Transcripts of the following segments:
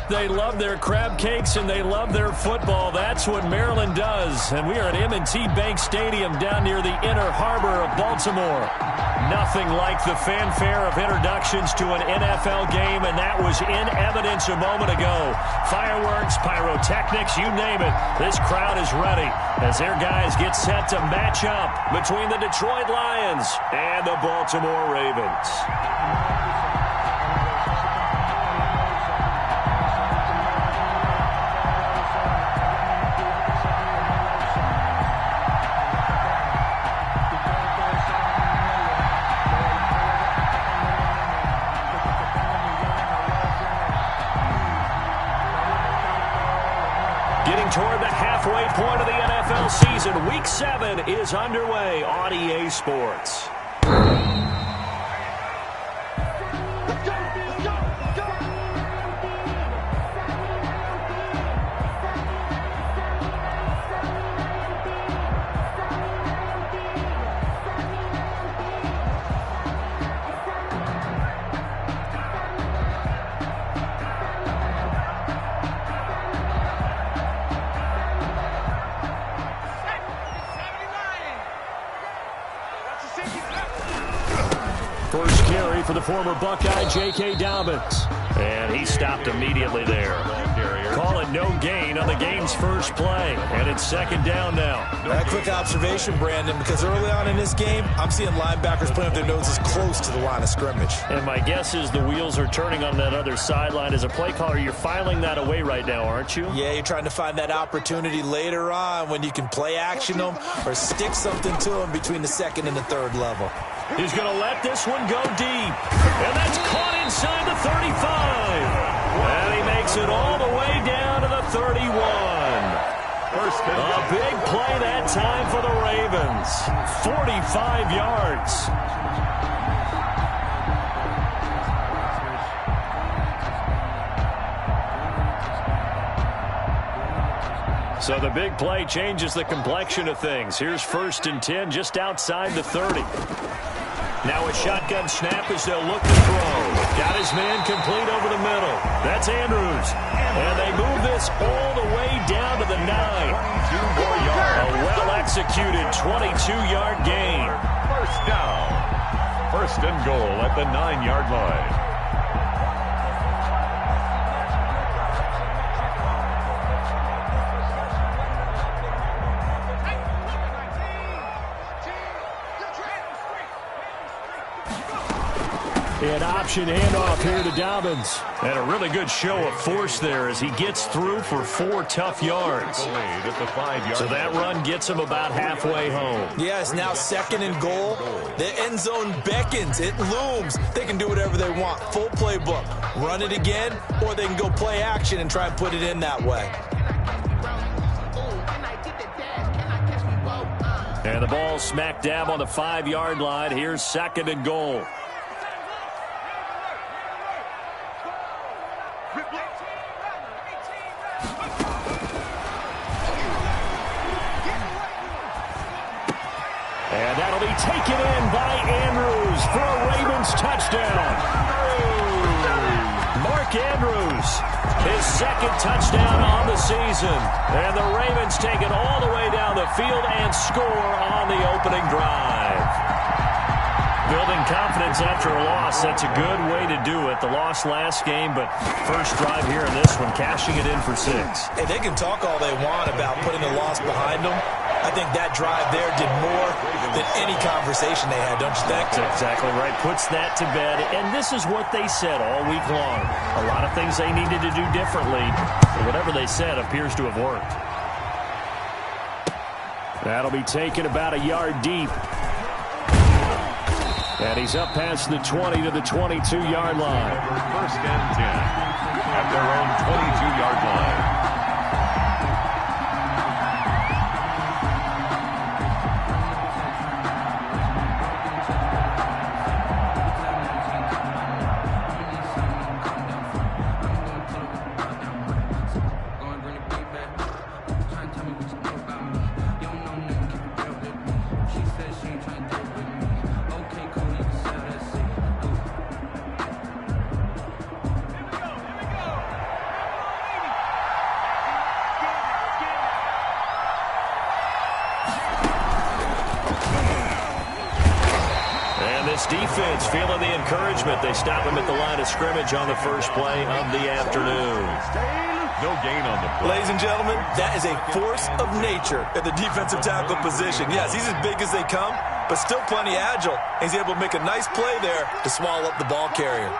They love their crab cakes and they love their football. That's what Maryland does. And we are at M&T Bank Stadium down near the Inner Harbor of Baltimore. Nothing like the fanfare of introductions to an NFL game, and that was in evidence a moment ago. Fireworks, pyrotechnics, you name it. This crowd is ready as their guys get set to match up between the Detroit Lions and the Baltimore Ravens. Toward the halfway point of the NFL season, Week 7 is underway on EA Sports. First carry for the former Buckeye, J.K. Dobbins. And he stopped immediately there. Call it no gain on the game's first play. And it's second down now. A quick observation, Brandon, because early on in this game, I'm seeing linebackers putting up their noses close to the line of scrimmage. And my guess is the wheels are turning on that other sideline. As a play caller, you're filing that away right now, aren't you? Yeah, you're trying to find that opportunity later on when you can play action them or stick something to them between the second and the third level. He's going to let this one go deep. And that's caught inside the 35. And he makes it all the way down to the 31. A big play that time for the Ravens. 45 yards. So the big play changes the complexion of things. Here's 1st and 10 just outside the 30. Now a shotgun snap as they'll look to throw. Got his man complete over the middle. That's Andrews. And they move this all the way down to the 9. 22 more yards. A well-executed 22-yard gain. First down. 1st and goal at the 9-yard line. An option handoff here to Dobbins. And a really good show of force there as he gets through for 4 tough yards. So that run gets him about halfway home. Yeah, it's now 2nd and goal. The end zone beckons. It looms. They can do whatever they want. Full playbook. Run it again, or they can go play action and try and put it in that way. And the ball smack dab on the 5-yard line. Here's 2nd and goal. And that'll be taken in by Andrews for a Ravens touchdown. Mark Andrews, his 2nd touchdown on the season. And the Ravens take it all the way down the field and score on the opening drive. Building confidence after a loss, that's a good way to do it. The loss last game, but first drive here in this one, cashing it in for 6. Hey, they can talk all they want about putting the loss behind them. I think that drive there did more than any conversation they had, don't you think? That's exactly right. Puts that to bed. And this is what they said all week long. A lot of things they needed to do differently. But whatever they said appears to have worked. That'll be taken about a yard deep. And he's up past the 20 to the 22-yard line. 1st and 10 at their own 22-yard line. Giants feeling the encouragement. They stop him at the line of scrimmage on the first play of the afternoon. No gain on the play. Ladies and gentlemen, that is a force of nature at the defensive tackle position. Yes, he's as big as they come, but still plenty agile. He's able to make a nice play there to swallow up the ball carrier.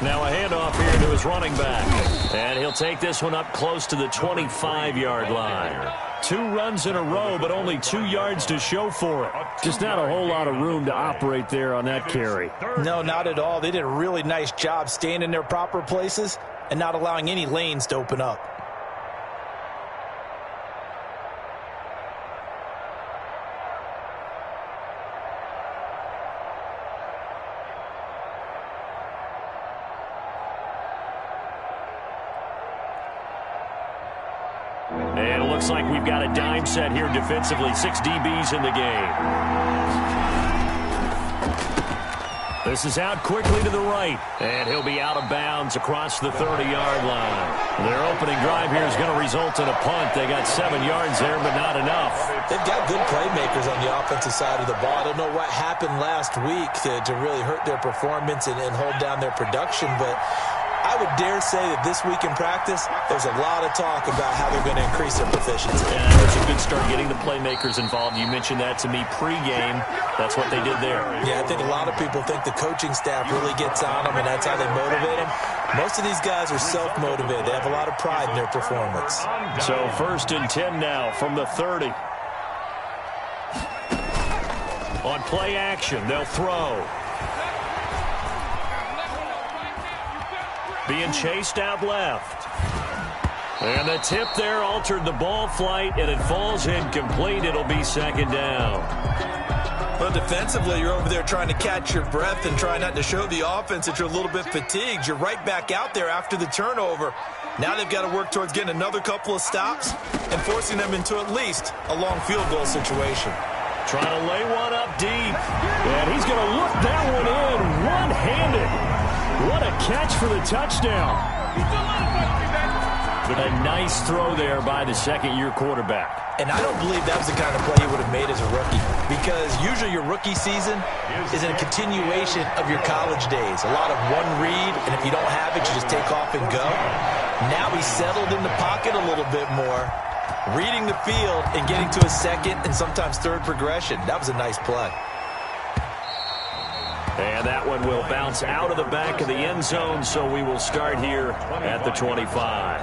Now a handoff here to his running back. And he'll take this one up close to the 25-yard line. 2 runs in a row, but only 2 yards to show for it. Just not a whole lot of room to operate there on that carry. No, not at all. They did a really nice job staying in their proper places and not allowing any lanes to open up. And it looks like we've got a dime set here defensively. 6 DBs in the game. This is out quickly to the right. And he'll be out of bounds across the 30-yard line. Their opening drive here is going to result in a punt. They got 7 yards there, but not enough. They've got good playmakers on the offensive side of the ball. I don't know what happened last week to really hurt their performance and hold down their production, but I would dare say that this week in practice, there's a lot of talk about how they're going to increase their proficiency. Yeah, that's a good start getting the playmakers involved. You mentioned that to me pregame. That's what they did there. Yeah, I think a lot of people think the coaching staff really gets on them, and that's how they motivate them. Most of these guys are self-motivated. They have a lot of pride in their performance. So 1st and 10 now from the 30. On play action, they'll throw. Being chased out left. And the tip there altered the ball flight, and it falls incomplete. It'll be 2nd down. Well, defensively, you're over there trying to catch your breath and try not to show the offense that you're a little bit fatigued. You're right back out there after the turnover. Now they've got to work towards getting another couple of stops and forcing them into at least a long field goal situation. Trying to lay one up deep. And he's going to look that one in one-handed. What a catch for the touchdown. A nice throw there by the second-year quarterback. And I don't believe that was the kind of play he would have made as a rookie, because usually your rookie season is a continuation of your college days. A lot of one read, and if you don't have it, you just take off and go. Now he's settled in the pocket a little bit more, reading the field and getting to a second and sometimes third progression. That was a nice play. And that one will bounce out of the back of the end zone, so we will start here at the 25.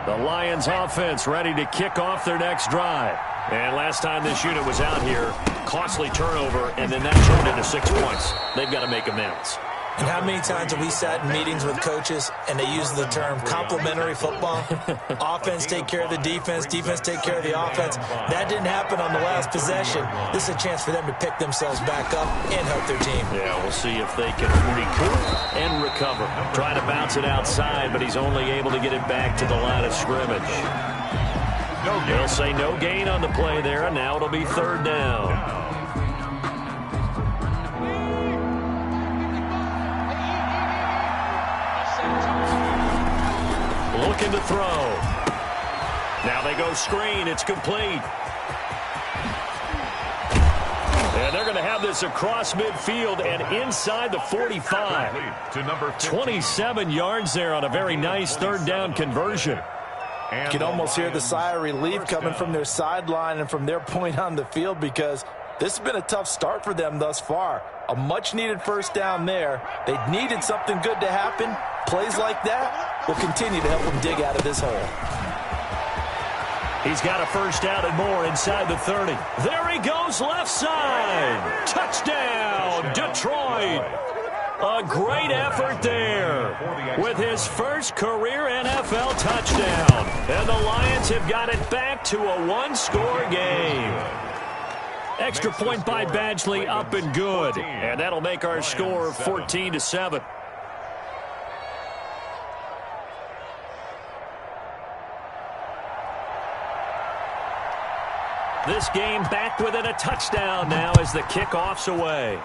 The Lions offense ready to kick off their next drive. And last time this unit was out here, costly turnover, and then that turned into 6 points. They've got to make amends. And how many times have we sat in meetings with coaches and they use the term complementary football? Offense take care of the defense, defense take care of the offense. That didn't happen on the last possession. This is a chance for them to pick themselves back up and help their team. Yeah, we'll see if they can recoup and recover. Trying to bounce it outside, but he's only able to get it back to the line of scrimmage. They'll say no gain on the play there, and now it'll be 3rd down. Looking to throw. Now they go screen. It's complete. And they're going to have this across midfield and inside the 45. To number 27 yards there on a very nice 3rd down conversion. You can almost hear the sigh of relief coming from their sideline and from their point on the field, because this has been a tough start for them thus far. A much-needed 1st down there. They needed something good to happen. Plays like that will continue to help them dig out of this hole. He's got a 1st down and more inside the 30. There he goes, left side. Touchdown, Detroit. A great effort there with his first career NFL touchdown. And the Lions have got it back to a 1-score game. Extra point by Badgley, up and good. And that'll make our score This game back within a touchdown now as the kickoff's away.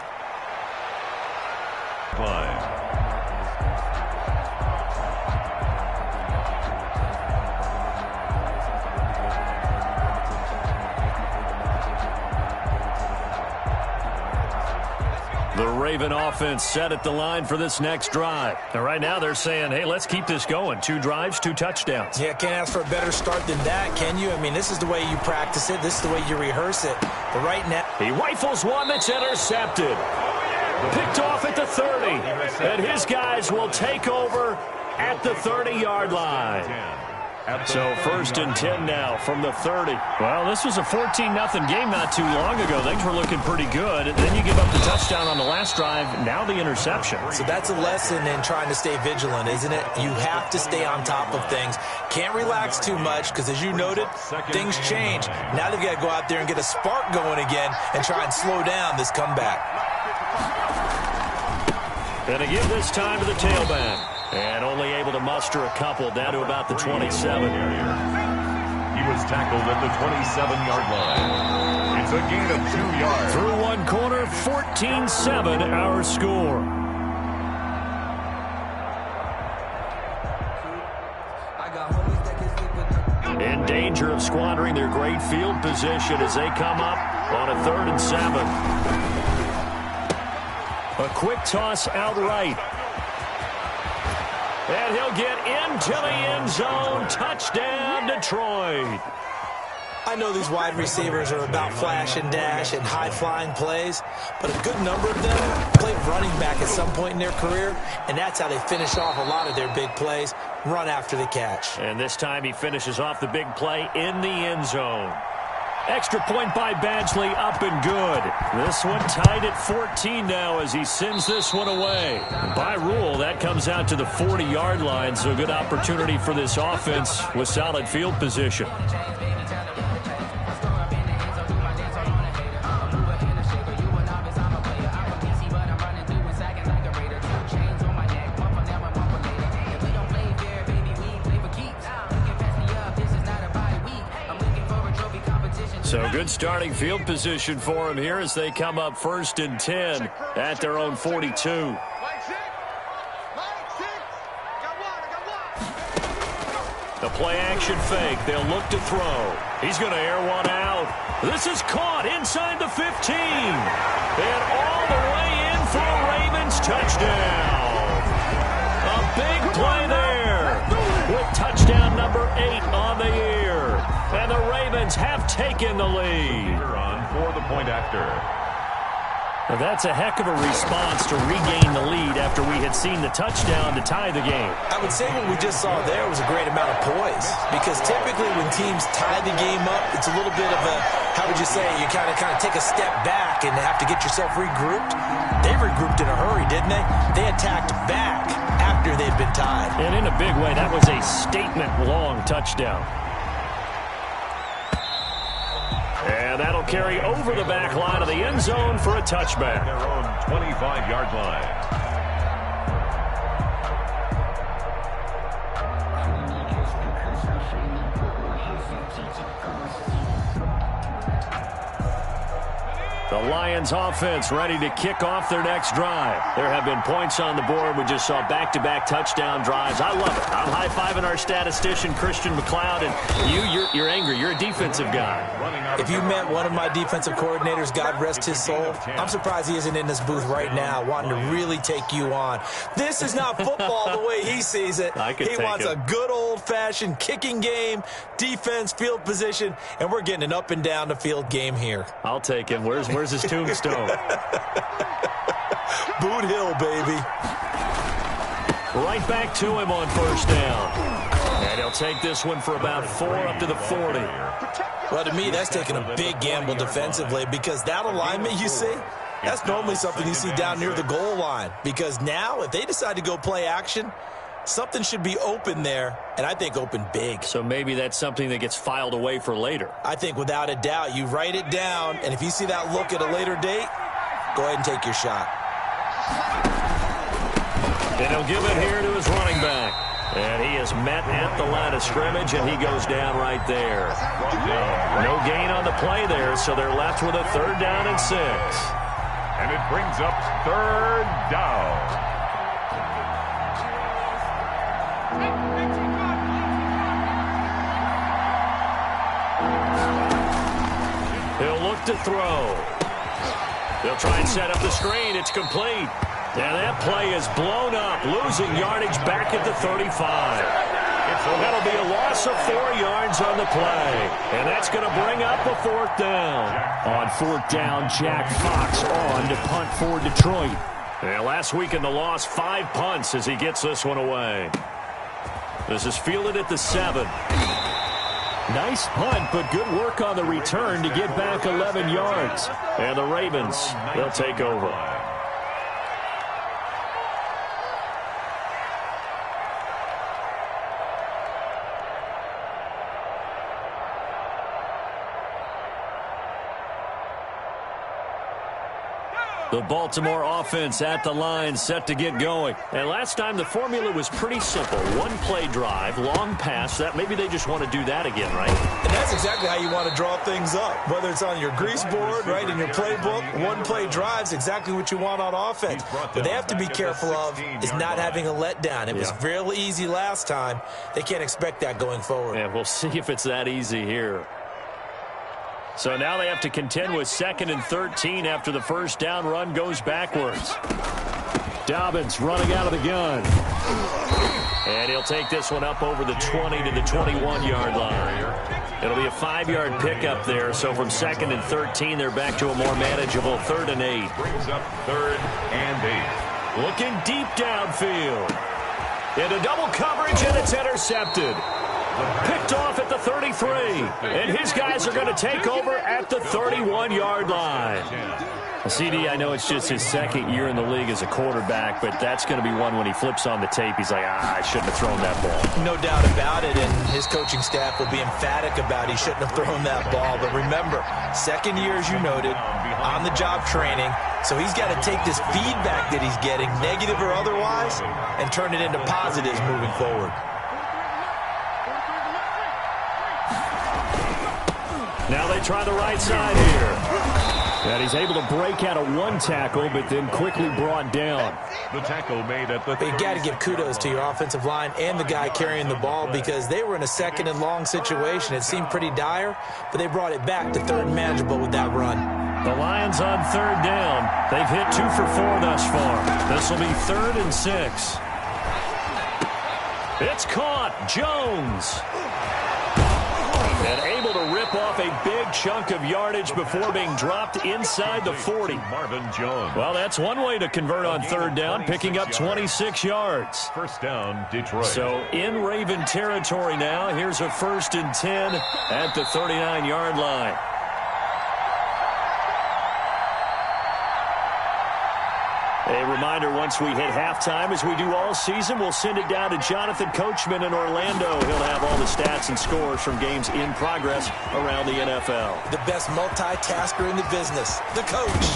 The Raven offense set at the line for this next drive. And right now they're saying, hey, let's keep this going. 2 drives, 2 touchdowns. Yeah, can't ask for a better start than that, can you? I mean, this is the way you practice it. This is the way you rehearse it. But right now, he rifles one that's intercepted. Picked off at the 30. And his guys will take over at the 30-yard line. So 1st and 10 now from the 30. Well, this was a 14-0 game not too long ago. Things were looking pretty good. And then you give up the touchdown on the last drive. Now the interception. So that's a lesson in trying to stay vigilant, isn't it? You have to stay on top of things. Can't relax too much because, as you noted, things change. Now they've got to go out there and get a spark going again and try and slow down this comeback. Gonna give this time to the tailback. And only able to muster a couple down to about the 27. He was tackled at the 27-yard line. It's a gain of 2 yards. Through one quarter, 14-7 our score. In danger of squandering their great field position as they come up on a 3rd and 7. A quick toss out right. And he'll get into the end zone. Touchdown, Detroit. I know these wide receivers are about flash and dash and high-flying plays, but a good number of them played running back at some point in their career, and that's how they finish off a lot of their big plays, run after the catch. And this time he finishes off the big play in the end zone. Extra point by Badgley, up and good. This one tied at 14 now as he sends this one away. By rule, that comes out to the 40-yard line, so a good opportunity for this offense with solid field position. So good starting field position for him here as they come up 1st and 10 at their own 42. The play action fake. They'll look to throw. He's going to air one out. This is caught inside the 15. And all the way in for a Ravens touchdown. A big play there with touchdown number 8 on the year. And the Ravens have taken the lead. For the point after. Now that's a heck of a response to regain the lead after we had seen the touchdown to tie the game. I would say what we just saw there was a great amount of poise, because typically when teams tie the game up, it's a little bit of a, how would you say, you kind of take a step back and have to get yourself regrouped. They regrouped in a hurry, didn't they? They attacked back after they'd been tied. And in a big way, that was a statement-long touchdown. And that'll carry over the back line of the end zone for a touchback. Their own 25-yard line. The Lions offense ready to kick off their next drive. There have been points on the board. We just saw back-to-back touchdown drives. I love it. I'm high-fiving our statistician, Christian McLeod, and you're angry. You're a defensive guy. If you met one of my defensive coordinators, God rest his soul, I'm surprised he isn't in this booth right now wanting to really take you on. This is not football the way he sees it. He wants a good old-fashioned kicking game, defense, field position, and we're getting an up-and-down-the-field game here. I'll take him. Where's his tombstone? Boot Hill, baby. Right back to him on 1st down. And he'll take this one for about 4 up to the 40. Well, to me, that's taking a big gamble defensively, because that alignment you see, that's normally something you see down near the goal line. Because now, if they decide to go play action, something should be open there, and I think open big. So maybe that's something that gets filed away for later. I think without a doubt, you write it down, and if you see that look at a later date, go ahead and take your shot. And he'll give it here to his running back. And he is met at the line of scrimmage, and he goes down right there. No gain on the play there, so they're left with a 3rd down and 6. And it brings up 3rd down. He'll look to throw. They'll try and set up the screen. It's complete. And that play is blown up, losing yardage back at the 35. That'll be a loss of 4 yards on the play. And that's going to bring up a 4th down. On 4th down, Jack Fox on to punt for Detroit. Yeah, last week in the loss, 5 punts as he gets this one away. This is fielded at the 7. Nice punt, but good work on the return to get back 11 yards. And the Ravens, they'll take over. The Baltimore offense at the line, set to get going. And last time the formula was pretty simple. 1-play drive, long pass. That maybe they just want to do that again, right? And that's exactly how you want to draw things up. Whether it's on your grease board, right, in your playbook, 1-play drive's exactly what you want on offense. What they have to be careful of is not having a letdown. It was real easy last time. They can't expect that going forward. Yeah, we'll see if it's that easy here. So now they have to contend with 2nd and 13 after the first down run goes backwards. Dobbins running out of the gun. And he'll take this one up over the 20 to the 21-yard line. It'll be a 5-yard pickup there. So from 2nd and 13, they're back to a more manageable 3rd and 8. Brings up 3rd and 8. Looking deep downfield. Into double coverage, and it's intercepted. Picked off at the 33, and his guys are going to take over at the 31-yard line. CD, I know it's just his 2nd year in the league as a quarterback, but that's going to be one when he flips on the tape. He's like, I shouldn't have thrown that ball. No doubt about it, and his coaching staff will be emphatic about he shouldn't have thrown that ball. But remember, 2nd year, as you noted, on-the-job training, so he's got to take this feedback that he's getting, negative or otherwise, and turn it into positives moving forward. Now they try the right side here. And he's able to break out of 1 tackle, but then quickly brought down. The tackle made at the... You got to give kudos to your offensive line and the guy carrying the ball because they were in a 2nd and long situation. It seemed pretty dire, but they brought it back to 3rd and manageable with that run. The Lions on 3rd down. They've hit 2 for 4 thus far. This will be 3rd and 6. It's caught. Jones. And able to rip off a big chunk of yardage before being dropped inside the 40. Marvin Jones. Well, that's one way to convert on 3rd down, picking up 26 yards. First down, Detroit. So in Raven territory now. Here's a 1st and 10 at the 39-yard line. A reminder, once we hit halftime, as we do all season, we'll send it down to Jonathan Coachman in Orlando. He'll have all the stats and scores from games in progress around the NFL. The best multitasker in the business, the coach.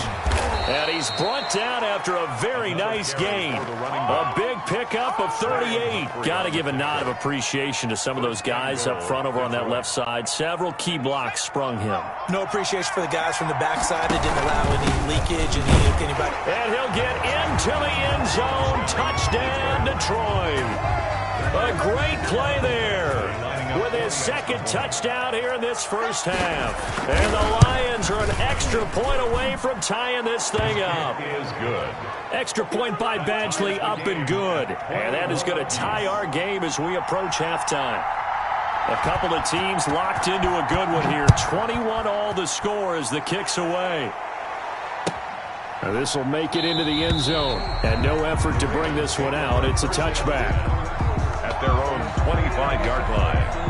And he's brought down after a very nice gain. A big pickup of 38. Got to give a nod of appreciation to some of those guys up front over on that left side. Several key blocks sprung him. No appreciation for the guys from the backside that didn't allow any leakage and anybody. And he'll get into the end zone. Touchdown, Detroit. A great play there with his 2nd touchdown here in this first half. And the Lions are an extra point away from tying this thing up. It is good. Extra point by Badgley, up and good. And that is going to tie our game as we approach halftime. A couple of teams locked into a good one here. 21-all the score as the kick's away. Now this will make it into the end zone. And no effort to bring this one out. It's a touchback. At their own 25-yard line.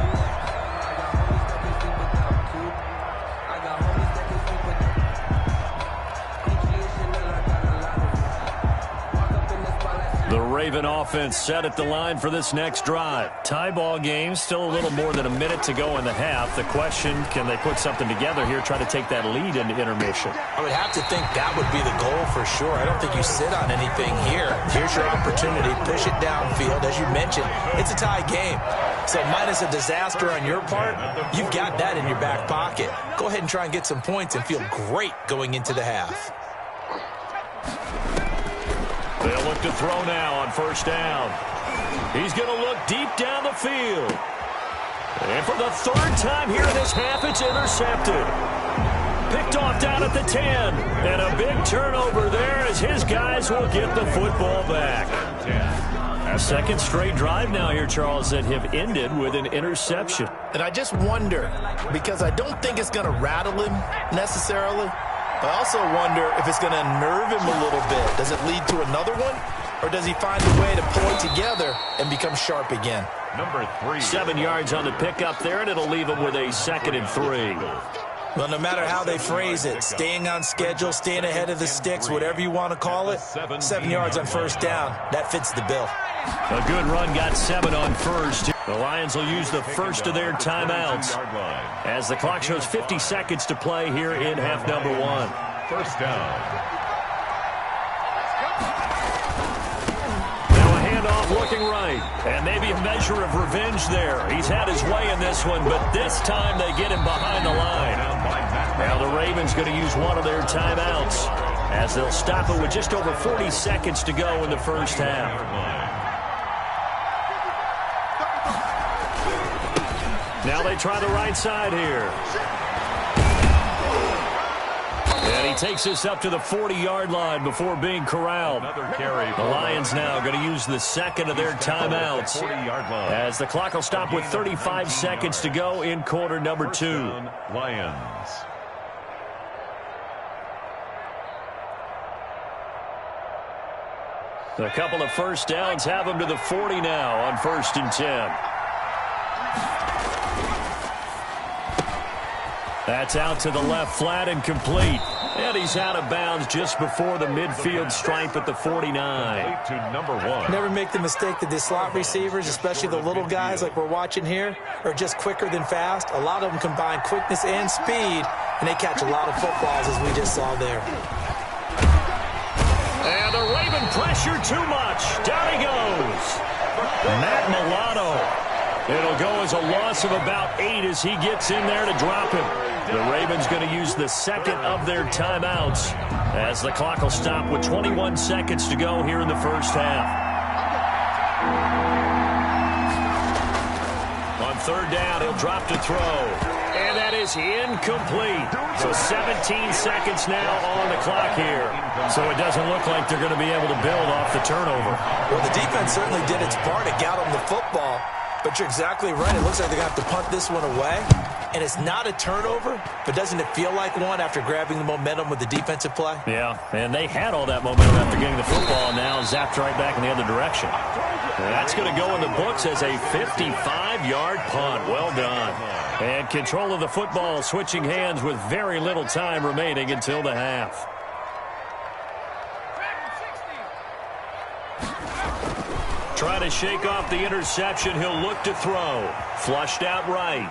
The Raven offense set at the line for this next drive. Tie ball game, still a little more than a minute to go in the half. The question, can they put something together here, try to take that lead into intermission? I would have to think that would be the goal for sure. I don't think you sit on anything here. Here's your opportunity. Push it downfield. As you mentioned, it's a tie game. So minus a disaster on your part, you've got that in your back pocket. ahead and try and get some points and feel great going into the half. They'll look to throw now on first down. He's going to look deep down the field. And for the third time here in this half, it's intercepted. Picked off down at the 10. And a big turnover there as his guys will get the football back. A second straight drive now here, Charles, that have ended with an interception. And I just wonder, because I don't think it's going to rattle him necessarily, but I also wonder if it's going to unnerve him a little bit. Does it lead to another one? Or does he find a way to pull it together and become sharp again? Number 3. 7 yards on the pickup there, and it'll leave him with a 2nd and 3. Well, no matter how they phrase it, staying on schedule, staying ahead of the sticks, whatever you want to call it, 7 yards on first down, that fits the bill. A good run, got 7 on first. The Lions will use the first of their timeouts as the clock shows 50 seconds to play here in half number 1. First down. Now a handoff looking right, and maybe a measure of revenge there. He's had his way in this one, but this time they get him behind the line. Now the Ravens going to use one of their timeouts as they'll stop it with just over 40 seconds to go in the first half. Now they try the right side here. And he takes this up to the 40-yard line before being corralled. The Lions now going to use the second of their timeouts as the clock will stop with 35 seconds to go in quarter number 2. Lions. A couple of first downs have them to the 40 now on 1st and 10. That's out to the left, flat and complete. And he's out of bounds just before the midfield stripe at the 49. To number 1. Never make the mistake that the slot receivers, especially the little guys like we're watching here, are just quicker than fast. A lot of them combine quickness and speed, and they catch a lot of footballs, as we just saw there. And the Raven pressure too much. Down he goes. Matt Milano. It'll go as a loss of about 8 as he gets in there to drop him. The Ravens going to use the second of their timeouts as the clock will stop with 21 seconds to go here in the first half. On third down, he'll drop to throw. And that is incomplete. So 17 seconds now on the clock here. So it doesn't look like they're going to be able to build off the turnover. Well, the defense certainly did its part to get them the football. But you're exactly right. It looks like they're going to have to punt this one away. And it's not a turnover, but doesn't it feel like one after grabbing the momentum with the defensive play? Yeah, and they had all that momentum after getting the football, and now zapped right back in the other direction. And that's going to go in the books as a 55-yard punt. Well done. And control of the football switching hands with very little time remaining until the half. Trying to shake off the interception. He'll look to throw. Flushed out right.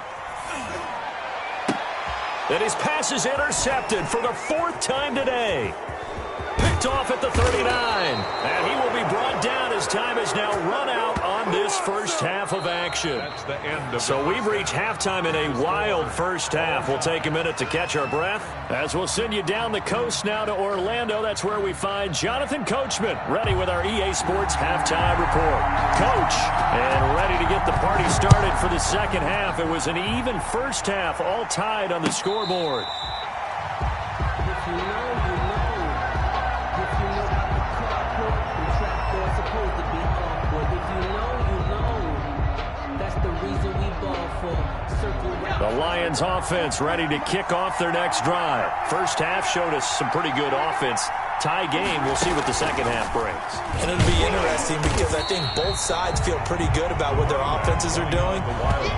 And his pass is intercepted for the 4th time today. Picked off at the 39. And he will be brought down as time is now run out on this first half of action. That's the end of So we've reached halftime in a wild first half. We'll take a minute to catch our breath as we'll send you down the coast now to Orlando. That's where we find Jonathan Coachman ready with our EA Sports halftime report. Coach, and ready to get the party started for the second half. It was an even first half, all tied on the scoreboard. The Lions offense ready to kick off their next drive. First half showed us some pretty good offense. Tie game. We'll see what the second half brings. And it'll be interesting because I think both sides feel pretty good about what their offenses are doing.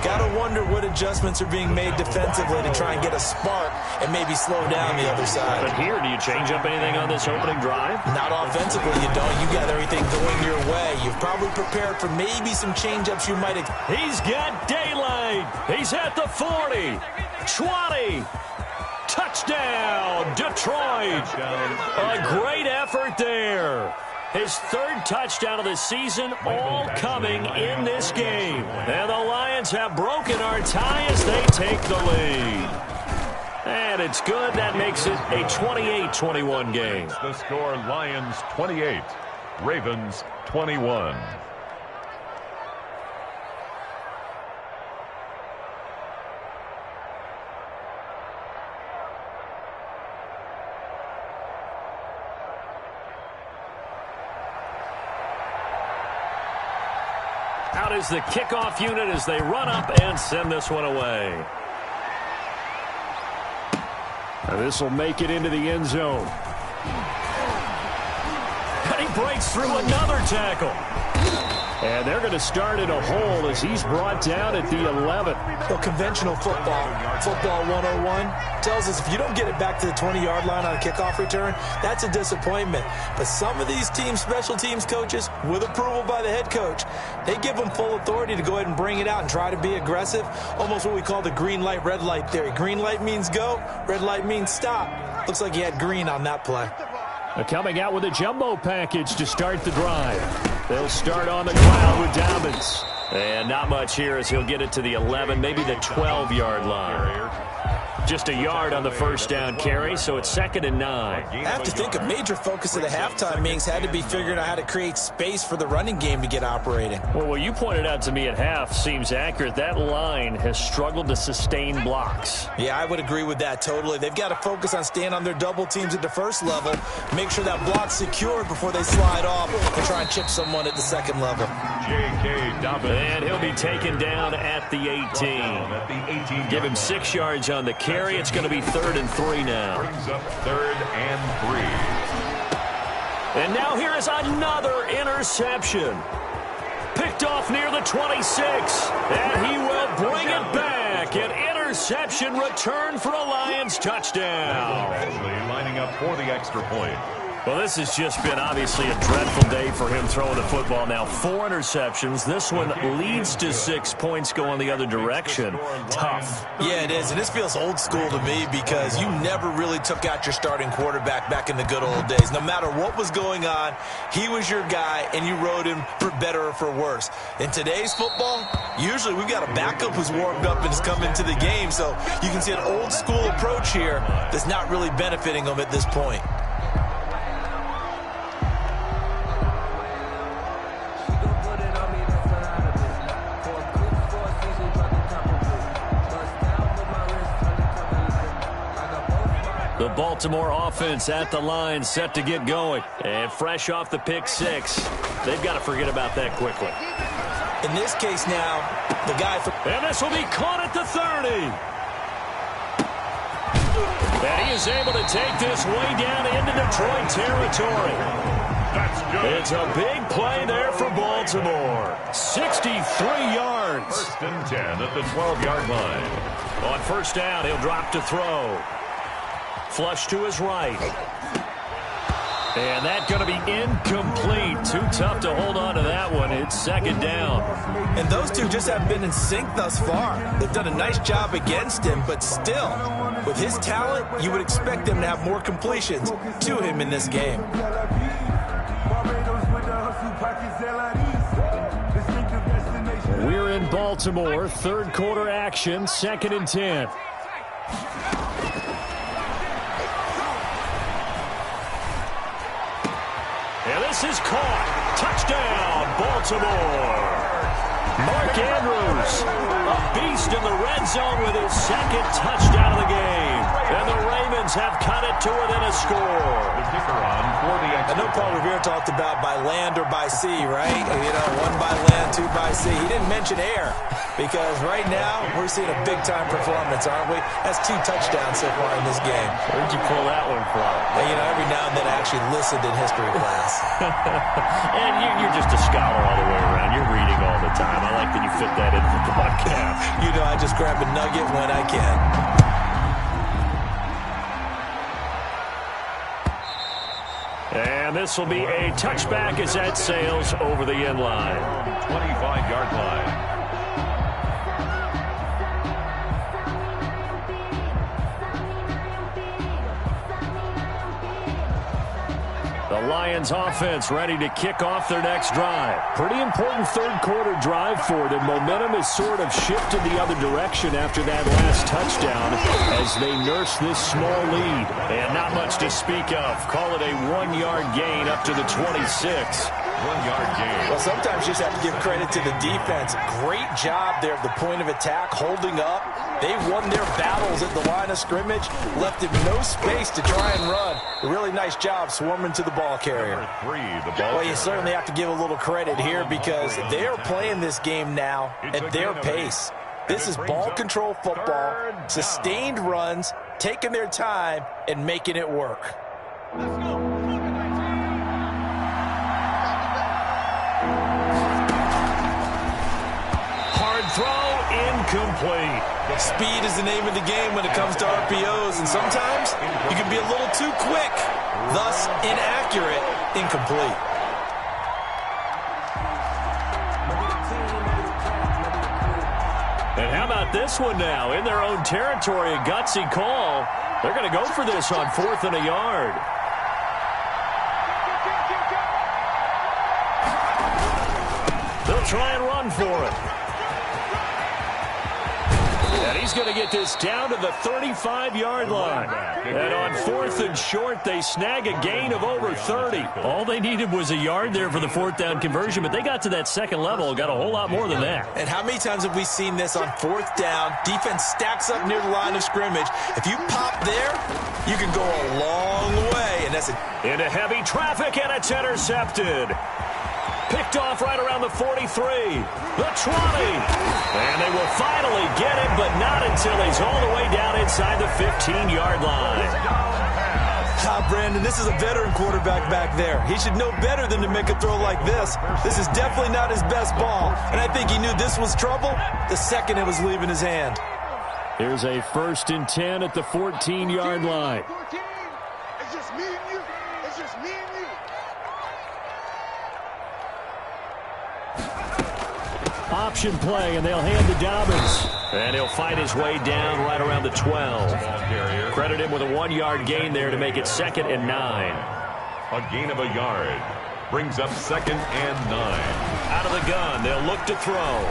Got to wonder what adjustments are being made defensively to try and get a spark and maybe slow down the other side. But here, do you change up anything on this opening drive? Not offensively, you don't. You got everything going your way. You've probably prepared for maybe some change-ups you might have. He's got daylight. He's at the 40, 20. Touchdown, Detroit. A great effort there. His 3rd touchdown of the season, all coming in this game. And the Lions have broken our tie as they take the lead. it's good. That makes it a 28-21 game. The score, Lions 28, Ravens 21. Out is the kickoff unit as they run up and send this one away. This will make it into the end zone. And he breaks through another tackle. And they're going to start in a hole as he's brought down at the 11. Well, conventional football 101, tells us if you don't get it back to the 20-yard line on a kickoff return, that's a disappointment. But some of these special teams coaches, with approval by the head coach, they give them full authority to go ahead and bring it out and try to be aggressive, almost what we call the green light, red light theory. Green light means go, red light means stop. Looks like he had green on that play. Coming out with a jumbo package to start the drive. They'll start on the ground with Dobbins. And not much here as he'll get it to the 11, maybe the 12-yard line. Just a yard on the first down carry, so it's 2nd and 9. I have to think a major focus of the halftime meetings had to be figuring out how to create space for the running game to get operating. Well, what you pointed out to me at half seems accurate. That line has struggled to sustain blocks. Yeah, I would agree with that totally. They've got to focus on staying on their double teams at the first level, make sure that block's secured before they slide off and try and chip someone at the second level. J.K. Dobbins. And he'll be taken down at the 18. Give him 6 yards on the carry. It's going to be 3rd and 3 now. Brings up 3rd and 3. And now here is another interception. Picked off near the 26. And he will bring it back. An interception return for a Lions touchdown. Actually lining up for the extra point. Well, this has just been obviously a dreadful day for him throwing the football. Now 4 interceptions. This one leads to 6 points going the other direction. Tough. Yeah, it is. And this feels old school to me because you never really took out your starting quarterback back in the good old days. No matter what was going on, he was your guy, and you rode him for better or for worse. In today's football, usually we've got a backup who's warmed up and has come into the game. So you can see an old school approach here that's not really benefiting him at this point. The Baltimore offense at the line, set to get going. And fresh off the pick 6. They've got to forget about that quickly. In this case now, the guy from... And this will be caught at the 30. And he is able to take this way down into Detroit territory. That's good. It's a big play there for Baltimore. 63 yards. 1st and 10 at the 12-yard line. On first down, he'll drop to throw. Flush to his right. And that's going to be incomplete. Too tough to hold on to that one. It's 2nd down. And those two just haven't been in sync thus far. They've done a nice job against him, but still, with his talent, you would expect them to have more completions to him in this game. We're in Baltimore. 3rd quarter action. 2nd and 10. And this is caught. Touchdown, Baltimore. Mark Andrews, a beast in the red zone with his 2nd touchdown of the game. And the Ravens have cut it to within a score. The kicker on for the extra. I know Paul Revere talked about by land or by sea, right? You know, 1 by land, 2 by sea. He didn't mention air because right now we're seeing a big-time performance, aren't we? That's 2 touchdowns so far in this game. Where'd you pull that one from? And, you know, every now and then I actually listened in history class. And you're just a scholar all the way around. You're reading all the time. I like that you fit that into the broadcast. You know, I just grab a nugget when I can. And this will be a touchback as that sails over the end line. 25-yard line. The The Lions offense ready to kick off their next drive. Pretty important third quarter drive for them. Momentum has sort of shifted the other direction after that last touchdown as they nurse this small lead. And not much to speak of. Call it a 1-yard gain up to the 26. 1-yard gain. Well, sometimes you just have to give credit to the defense. Great job there at the point of attack, holding up. They won their battles at the line of scrimmage, left him no space to try and run. A really nice job swarming to the ball carrier. Well, you certainly have to give a little credit here because they're playing this game now at their pace. This is ball control football, sustained runs, taking their time, and making it work. Hard throw, incomplete. Speed is the name of the game when it comes to RPOs, and sometimes you can be a little too quick, thus inaccurate, incomplete. And how about this one now? In their own territory, a gutsy call. They're going to go for this on 4th and a yard. They'll try and run for it. And he's going to get this down to the 35-yard line. And on 4th and short, they snag a gain of over 30. All they needed was a yard there for the 4th down conversion, but they got to that second level, got a whole lot more than that. And how many times have we seen this on 4th down? Defense stacks up near the line of scrimmage. If you pop there, you can go a long way. And that's into heavy traffic, and it's intercepted. Picked off right around the 43, the 20, and they will finally get him, but not until he's all the way down inside the 15-yard line. Brandon, this is a veteran quarterback back there. He should know better than to make a throw like this. This is definitely not his best ball, and I think he knew this was trouble the second it was leaving his hand. Here's a 1st and 10 at the 14-yard line. It's just me and you. It's just me and you. Option play, and they'll hand to Dobbins. And he'll fight his way down right around the 12. Credit him with a 1-yard gain there to make it 2nd and 9. A gain of a yard. Brings up 2nd and 9. Out of the gun, they'll look to throw.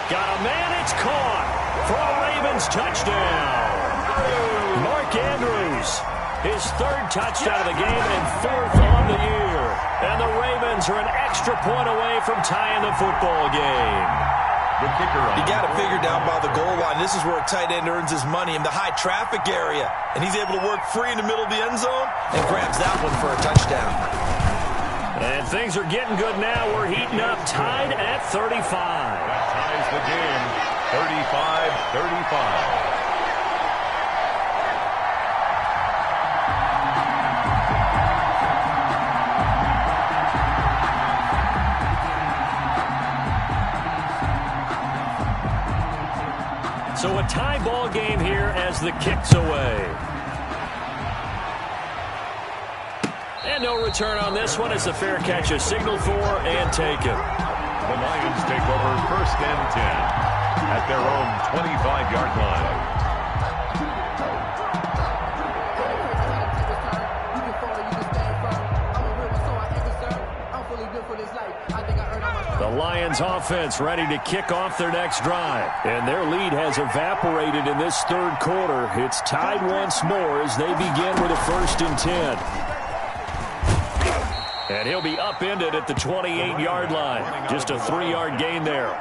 Got a man, it's caught for a Ravens touchdown. Mark Andrews, his 3rd touchdown of the game and 4th on the year. And the Ravens are an extra point away from tying the football game. The kicker on. You got to figure down by the goal line. This is where a tight end earns his money in the high traffic area. And he's able to work free in the middle of the end zone and grabs that one for a touchdown. And things are getting good now. We're heating up, tied at 35. That ties the game, 35-35. So a tie ball game here as the kick's away. And no return on this one as the fair catch is signaled for and taken. The Lions take over 1st and 10 at their own 25-yard line. The Lions offense ready to kick off their next drive. And their lead has evaporated in this 3rd quarter. It's tied once more as they begin with a 1st and 10. And he'll be upended at the 28-yard line. Just a 3-yard gain there.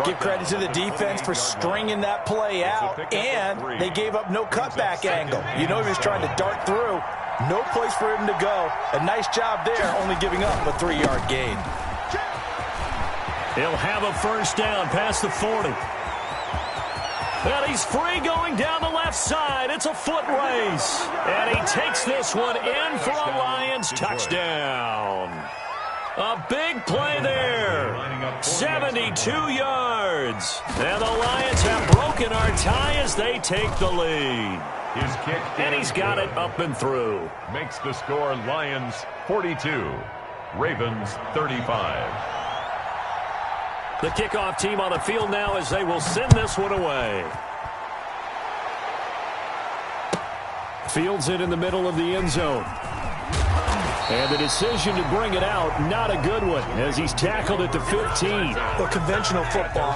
Give credit to the defense for stringing that play out, and they gave up no cutback angle. You know he was trying to dart through. No place for him to go. A nice job there, only giving up a 3-yard gain. He'll have a 1st down past the 40. And he's free going down the left side. It's a foot race. And he takes this one in for a Lions touchdown. A big play there. 72 yards. And the Lions have broken our tie as they take the lead. His kick, and he's got it up and through. Makes the score Lions 42, Ravens 35. The kickoff team on the field now as they will send this one away. Fields it in the middle of the end zone. And the decision to bring it out, not a good one, as he's tackled at the 15. Well, conventional football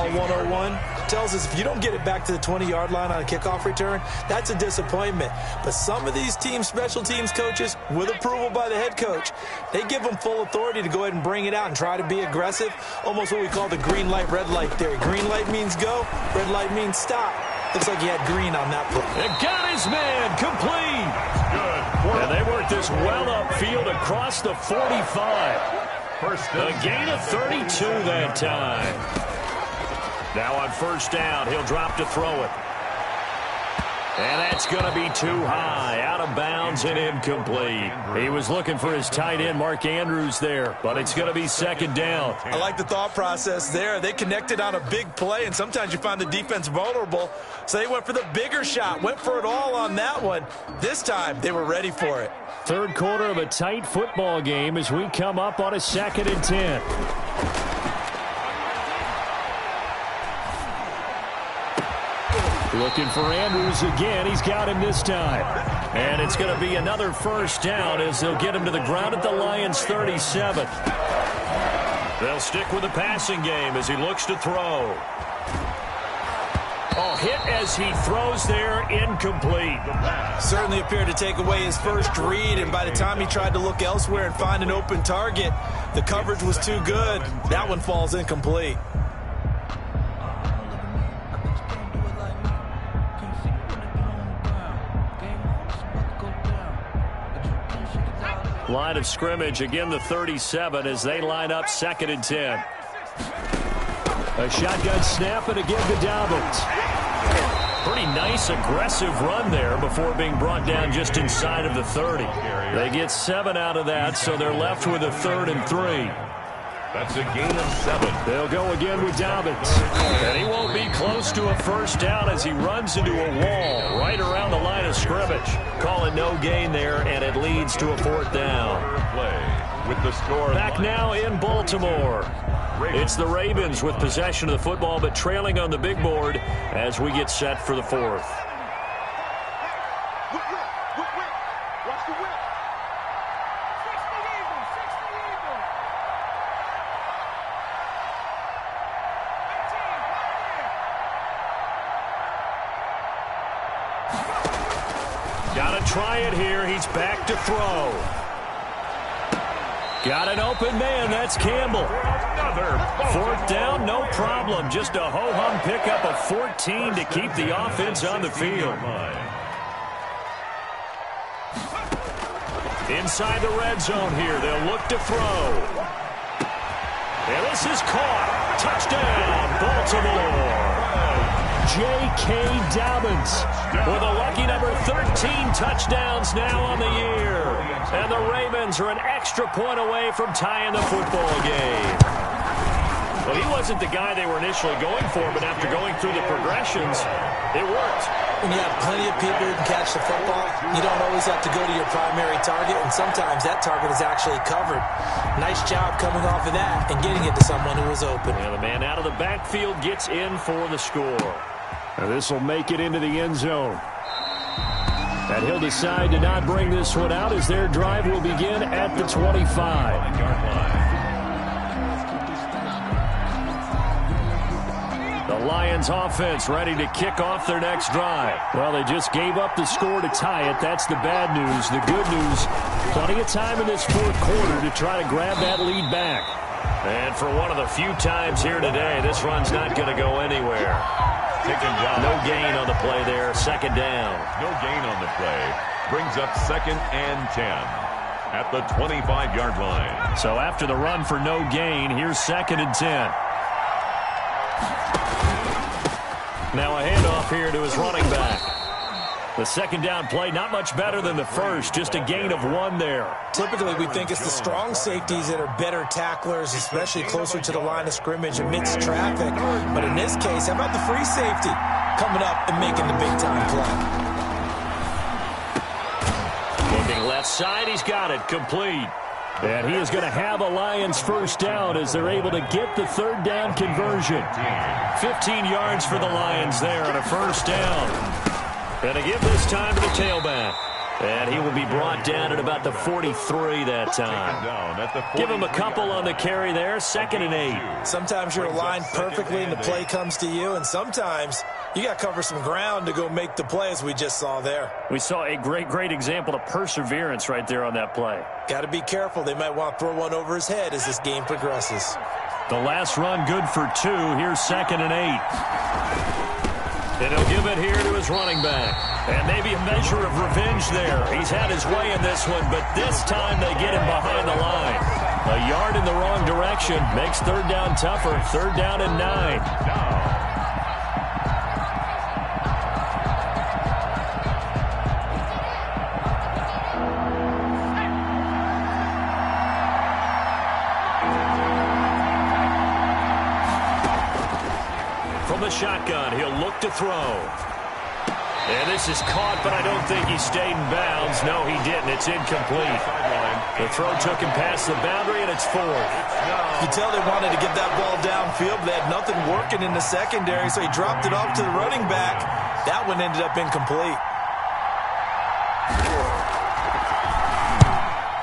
101, tells us if you don't get it back to the 20-yard line on a kickoff return, that's a disappointment. But some of these team special teams coaches, with approval by the head coach, they give them full authority to go ahead and bring it out and try to be aggressive, almost what we call the green light, red light theory. Green light means go, red light means stop. Looks like he had green on that play. It got his man complete. Good. And they worked this well upfield across the 45. A gain of 32 that time. Now on first down, he'll drop to throw it. And that's going to be too high, out of bounds and incomplete. He was looking for his tight end, Mark Andrews, there, but it's going to be second down. I like the thought process there. They connected on a big play, and sometimes you find the defense vulnerable, so they went for the bigger shot, went for it all on that one. This time, they were ready for it. Third quarter of a tight football game as we come up on a 2nd and 10. Looking for Andrews again. He's got him this time. And it's going to be another first down as they'll get him to the ground at the Lions' 37. They'll stick with the passing game as he looks to throw. Oh, hit as he throws there, incomplete. Certainly appeared to take away his first read, and by the time he tried to look elsewhere and find an open target, the coverage was too good. That one falls incomplete. Line of scrimmage, again the 37 as they line up 2nd and 10. A shotgun snap and again to Dobbins. Pretty nice aggressive run there before being brought down just inside of the 30. They get 7 out of that, so they're left with a 3rd and 3. That's a gain of 7. They'll go again with Dobbins. And he won't be close to a first down as he runs into a wall right around the line of scrimmage. Call it no gain there, and it leads to a 4th down. Play with the score. Back now in Baltimore. It's the Ravens with possession of the football, but trailing on the big board as we get set for the 4th. Watch the whip. 60 Eagles, 60 Eagles. 18, Gotta try it here. He's back to throw. Got an open man. That's Campbell. 4th down, no problem. Just a ho-hum pickup of 14 to keep the offense on the field. Inside the red zone here. They'll look to throw. And this is caught. Touchdown, Baltimore. J.K. Dobbins with a lucky number 13 touchdowns now on the year. And the Ravens are an extra point away from tying the football game. Well, he wasn't the guy they were initially going for, but after going through the progressions, it worked. When you have plenty of people who can catch the football, you don't always have to go to your primary target, and sometimes that target is actually covered. Nice job coming off of that and getting it to someone who was open. And the man out of the backfield gets in for the score. And this will make it into the end zone. And he'll decide to not bring this one out as their drive will begin at the 25. The Lions offense ready to kick off their next drive. Well, they just gave up the score to tie it. That's the bad news. The good news, plenty of time in this 4th quarter to try to grab that lead back. And for one of the few times here today, this run's not going to go anywhere. No gain on the play there. 2nd down. No gain on the play. Brings up 2nd and 10 at the 25-yard line. So after the run for no gain, here's 2nd and 10. Now a handoff here to his running back. The 2nd down play, not much better than the first, just a gain of 1 there. Typically, we think it's the strong safeties that are better tacklers, especially closer to the line of scrimmage amidst traffic. But in this case, how about the free safety coming up and making the big-time play? Looking left side, he's got it, complete. And he is going to have a Lions first down as they're able to get the 3rd down conversion. 15 yards for the Lions there on a first down. And a give this time to the tailback. And he will be brought down at about the 43 that time. Give him a couple on the carry there, 2nd and 8. Sometimes you're aligned perfectly and the play comes to you, and sometimes you got to cover some ground to go make the play, as we just saw there. We saw a great example of perseverance right there on that play. Got to be careful. They might want to throw one over his head as this game progresses. The last run good for 2. Here's 2nd and 8. And he'll give it here to his running back. And maybe a measure of revenge there. He's had his way in this one, but this time they get him behind the line. A yard in the wrong direction makes 3rd down tougher. 3rd down and 9. From the shotgun, he'll look to throw. And this is caught, but I don't think he stayed in bounds. No, he didn't. It's incomplete. The throw took him past the boundary, and it's 4th. You tell they wanted to get that ball downfield, but they had nothing working in the secondary, so he dropped it off to the running back. That one ended up incomplete.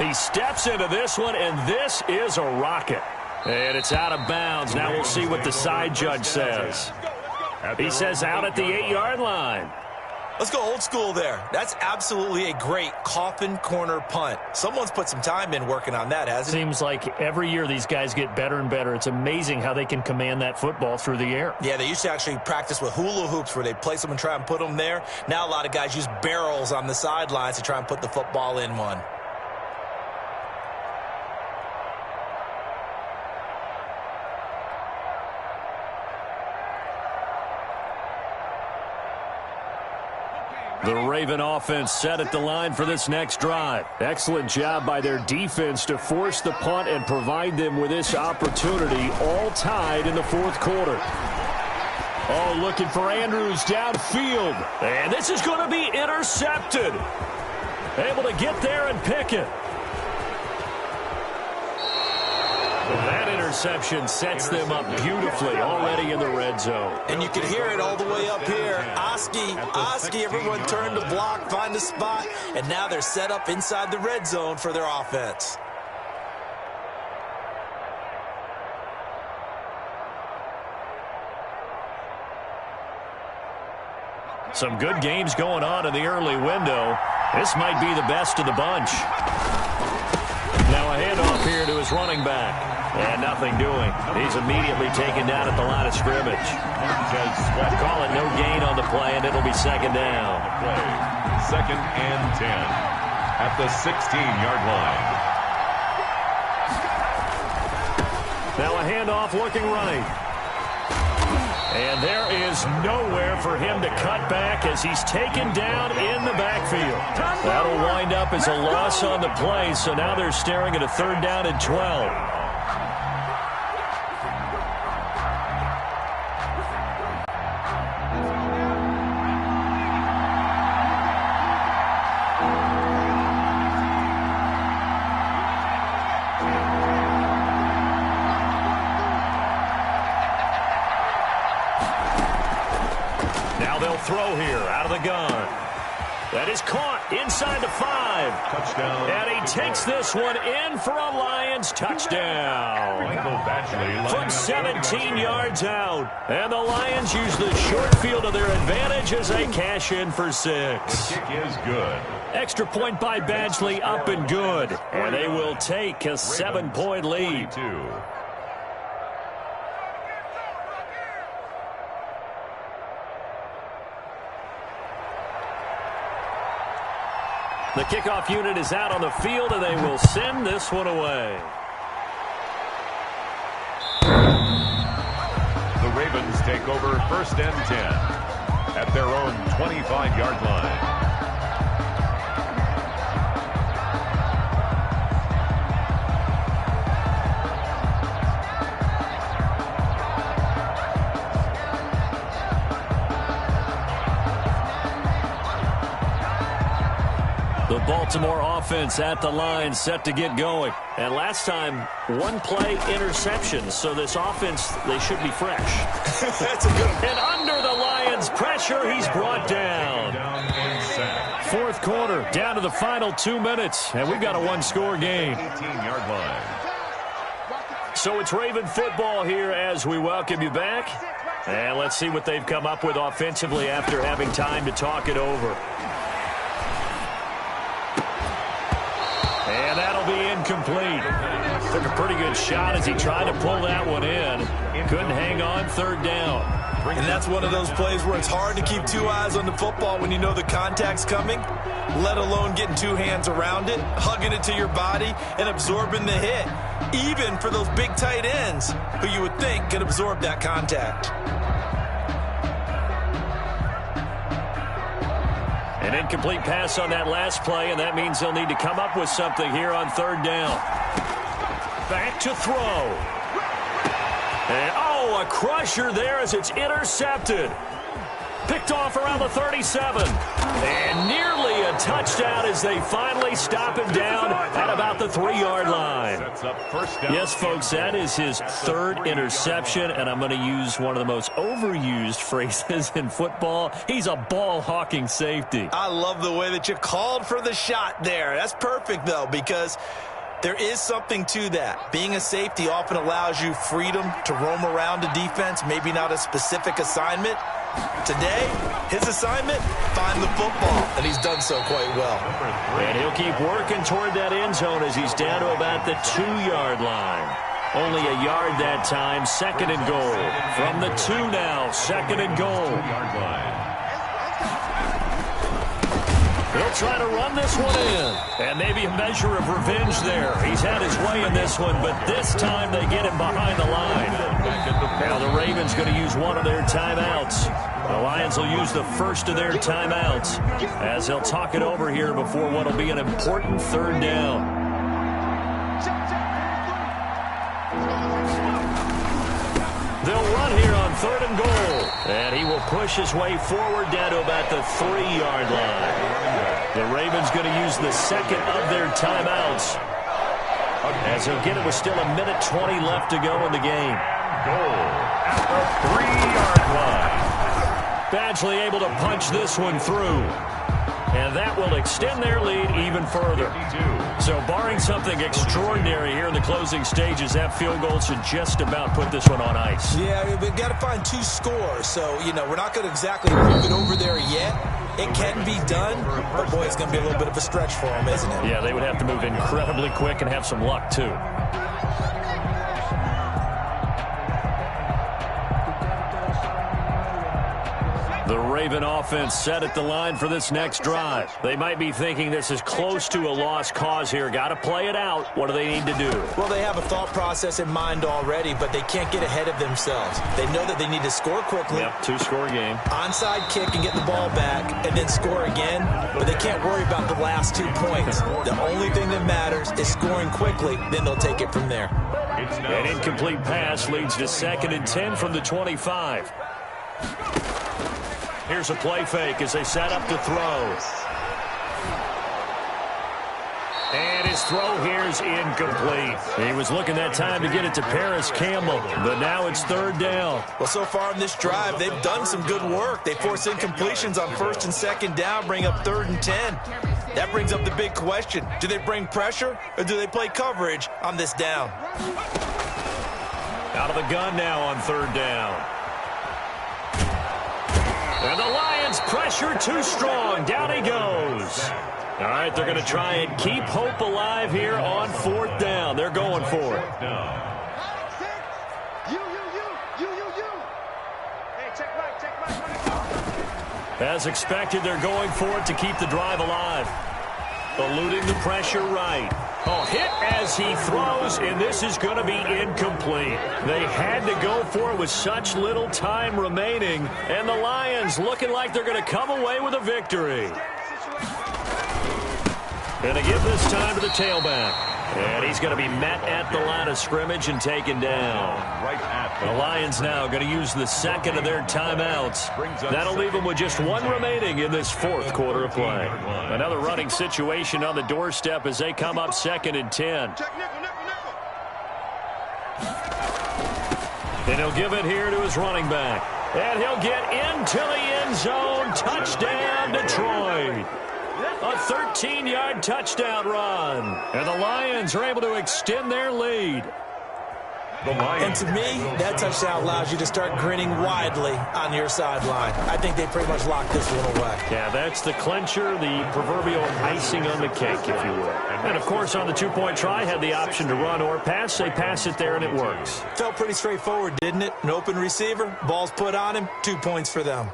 He steps into this one, and this is a rocket. And it's out of bounds. Now we'll see what the side judge says. He says out at the 8-yard line. Let's go old school there. That's absolutely a great coffin corner punt. Someone's put some time in working on that, hasn't he? Seems like every year these guys get better and better. It's amazing how they can command that football through the air. Yeah, they used to actually practice with hula hoops where they place them and try and put them there. Now a lot of guys use barrels on the sidelines to try and put the football in one. The Raven offense set at the line for this next drive. Excellent job by their defense to force the punt and provide them with this opportunity, all tied in the 4th quarter. Oh, looking for Andrews downfield. And this is going to be intercepted. Able to get there and pick it. That interception sets them up beautifully already in the red zone. And you can hear it all the way up here. Oski, everyone turned to block, find a spot, and now they're set up inside the red zone for their offense. Some good games going on in the early window. This might be the best of the bunch. Now a handoff here to his running back. And nothing doing. He's immediately taken down at the line of scrimmage. Call it no gain on the play, and it'll be 2nd down. 2nd and 10 at the 16-yard line. Now a handoff looking right. And there is nowhere for him to cut back as he's taken down in the backfield. That'll wind up as a loss on the play, so now they're staring at a 3rd down and 12. Throw here out of the gun. That is caught inside the 5. Touchdown. And he takes this one in for a Lions touchdown. From 17 yards out. And the Lions use the short field to their advantage as they cash in for 6. The kick is good. Extra point by Badgley up and good. And they will take a 7-point lead. 22. The kickoff unit is out on the field, and they will send this one away. The Ravens take over 1st and 10 at their own 25-yard line. The Baltimore offense at the line set to get going. And last time, 1-play interception. So this offense, they should be fresh. That's a good one. And under the Lions' pressure, he's brought down. quarter, down to the final 2 minutes, and we've got a one-score game. 18-yard line. So it's Raven football here as we welcome you back. And let's see what they've come up with offensively after having time to talk it over. And that'll be incomplete. Took a pretty good shot as he tried to pull that one in. Couldn't hang on, third down. And that's one of those plays where it's hard to keep two eyes on the football when you know the contact's coming, let alone getting two hands around it, hugging it to your body, and absorbing the hit, even for those big tight ends who you would think could absorb that contact. An incomplete pass on that last play, and that means they'll need to come up with something here on third down. Back to throw. And, a crusher there as it's intercepted. Picked off around the 37. And nearly a touchdown as they finally stop him down at about the 3-yard line. Yes, folks, that is his third interception, and I'm going to use one of the most overused phrases in football. He's a ball-hawking safety. I love the way that you called for the shot there. That's perfect, though, because there is something to that. Being a safety often allows you freedom to roam around a defense, maybe not a specific assignment. Today, his assignment, find the football, and he's done so quite well. And he'll keep working toward that end zone as he's down to about the 2-yard line. Only a yard that time, second and goal. From the 2 now, second and goal. 2-yard line. He'll try to run this one in. And maybe a measure of revenge there. He's had his way in this one, but this time they get him behind the line. Now the Ravens going to use one of their timeouts. The Lions will use the first of their timeouts as they'll talk it over here before what will be an important third down. They'll run here on third and goal. And he will push his way forward down to about the 3-yard line. The Ravens going to use the second of their timeouts. As he'll get it with still 1:20 left to go in the game. Goal at the 3-yard line. Badgley able to punch this one through. And that will extend their lead even further. So barring something extraordinary here in the closing stages, that field goal should just about put this one on ice. Yeah, we've got to find 2 scores. So, we're not going to exactly move it over there yet. It can be done, but boy, it's going to be a little bit of a stretch for them, isn't it? Yeah, they would have to move incredibly quick and have some luck, too. The Raven offense set at the line for this next drive. They might be thinking this is close to a lost cause here. Got to play it out. What do they need to do? Well, they have a thought process in mind already, but they can't get ahead of themselves. They know that they need to score quickly. Yep, 2-score game. Onside kick and get the ball back and then score again, but they can't worry about the last 2 points. The only thing that matters is scoring quickly, then they'll take it from there. An incomplete pass leads to 2nd and 10 from the 25. Here's a play fake as they set up to throw. And his throw here is incomplete. He was looking that time to get it to Paris Campbell, but now it's third down. Well, so far in this drive, they've done some good work. They force incompletions on 1st and 2nd down, bring up 3rd and 10. That brings up the big question. Do they bring pressure or do they play coverage on this down? Out of the gun now on third down. And the Lions pressure too strong. Down he goes. All right, they're going to try and keep hope alive here on 4th down. They're going for it. As expected, they're going for it to keep the drive alive. Eluding the pressure right. Hit as he throws, and this is going to be incomplete. They had to go for it with such little time remaining, and the Lions looking like they're going to come away with a victory. Going to give this time to the tailback. And he's going to be met at the line of scrimmage and taken down. The Lions now going to use the second of their timeouts. That'll leave them with just 1 remaining in this 4th quarter of play. Another running situation on the doorstep as they come up 2nd and 10. And he'll give it here to his running back. And he'll get into the end zone. Touchdown, Detroit. A 13-yard touchdown run. And the Lions are able to extend their lead. And to me, that touchdown allows you to start grinning widely on your sideline. I think they pretty much locked this one away. Yeah, that's the clincher, the proverbial icing on the cake, if you will. And, of course, on the two-point try, had the option to run or pass. They pass it there, and it works. Felt pretty straightforward, didn't it? An open receiver, ball's put on him, 2 points for them.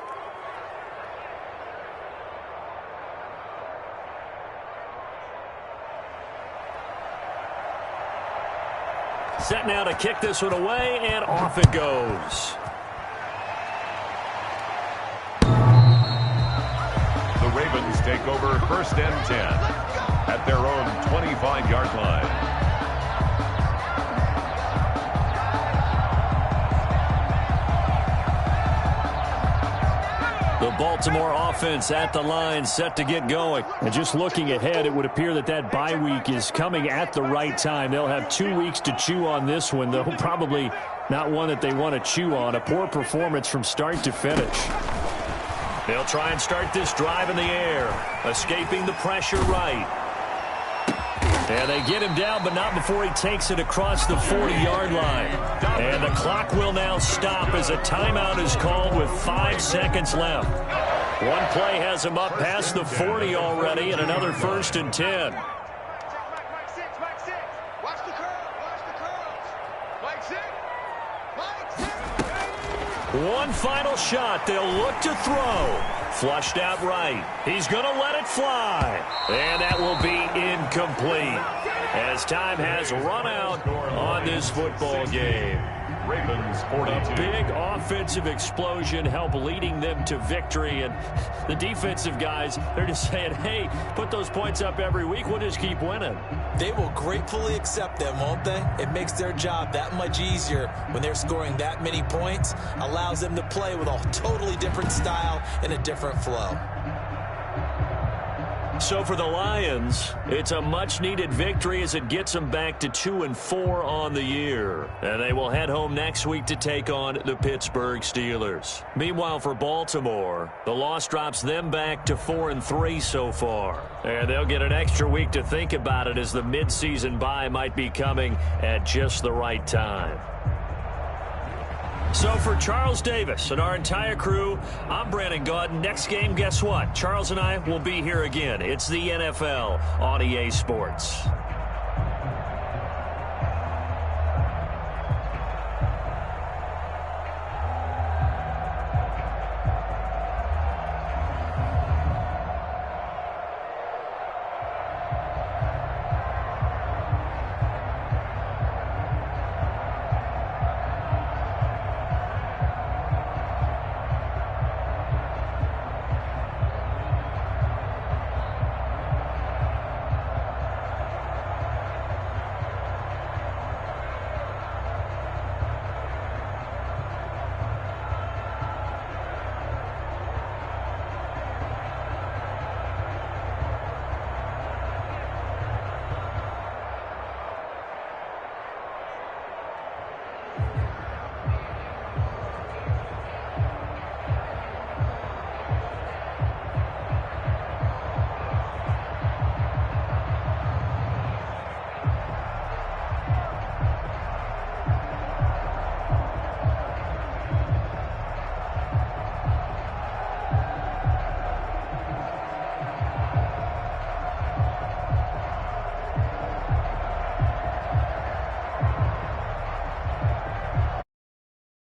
Set now to kick this one away, and off it goes. The Ravens take over 1st and 10 at their own 25-yard line. The Baltimore offense at the line, set to get going. And just looking ahead, it would appear that that bye week is coming at the right time. They'll have 2 weeks to chew on this one, though probably not one that they want to chew on. A poor performance from start to finish. They'll try and start this drive in the air, escaping the pressure right. And they get him down, but not before he takes it across the 40-yard line. And the clock will now stop as a timeout is called with 5 seconds left. One play has him up past the 40 already, and another 1st and 10. One final shot. They'll look to throw. Flushed out right. He's going to let it fly. And that will be incomplete as time has run out on this football game. Ravens 42. A big offensive explosion helped leading them to victory. And the defensive guys, they're just saying, hey, put those points up every week. We'll just keep winning. They will gratefully accept them, won't they? It makes their job that much easier when they're scoring that many points. Allows them to play with a totally different style and a different flow. So for the Lions, it's a much-needed victory as it gets them back to 2-4 on the year. And they will head home next week to take on the Pittsburgh Steelers. Meanwhile, for Baltimore, the loss drops them back to 4-3 so far. And they'll get an extra week to think about it as the midseason bye might be coming at just the right time. So for Charles Davis and our entire crew, I'm Brandon Gaudin. Next game, guess what? Charles and I will be here again. It's the NFL on EA Sports.